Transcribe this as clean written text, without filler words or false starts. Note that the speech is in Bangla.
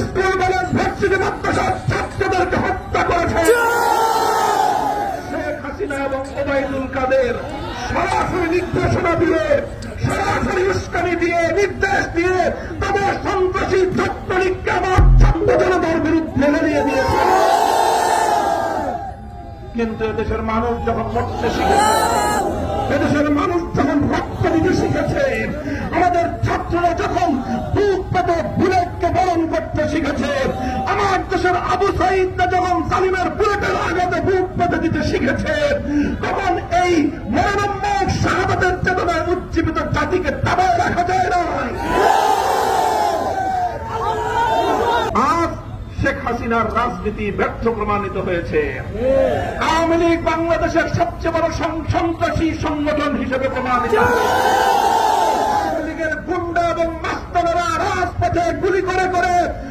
স্কুল বলেন ভার্সিটি মাদ্রাসার ছাত্রদেরকে হত্যা করেছে শেখ হাসিনা এবং ওবায়দুল কাদের সরাসরি নির্দেশনা দিয়ে, সরাসরি উস্কানি দিয়ে, নির্দেশ দিয়ে তাদের সন্ত্রাসী ছাত্রলীগকে আমার ছাত্র জনতার বিরুদ্ধে লড়িয়ে দিয়েছে। কিন্তু এদেশের মানুষ যখন মরতে শিখেছে, এদেশের মানুষ যখন রক্ত দিতে শিখেছে, আমাদের ছাত্ররা যখন বুক পেতে বুলেটকে বরণ করতে শিখেছে, আমার দেশের আবু সাঈদরা যখন সালিমের বুলেটের আঘাতে বুক পেতে দিতে শিখেছে, তখন এই মরণোন্মুখ শাহাদাতের চেতনায় উজ্জীবিত জাতিকে দাবায় রাখা যায় না। আজ শেখ হাসিনার রাজনীতি ব্যর্থ প্রমাণিত হয়েছে। আওয়ামী লীগ বাংলাদেশের সবচেয়ে বড় সন্ত্রাসী সংগঠন হিসেবে প্রমাণিত হয়েছে। আওয়ামী লীগের গুন্ডা এবং মাস্তানেরা রাজপথে গুলি করে করে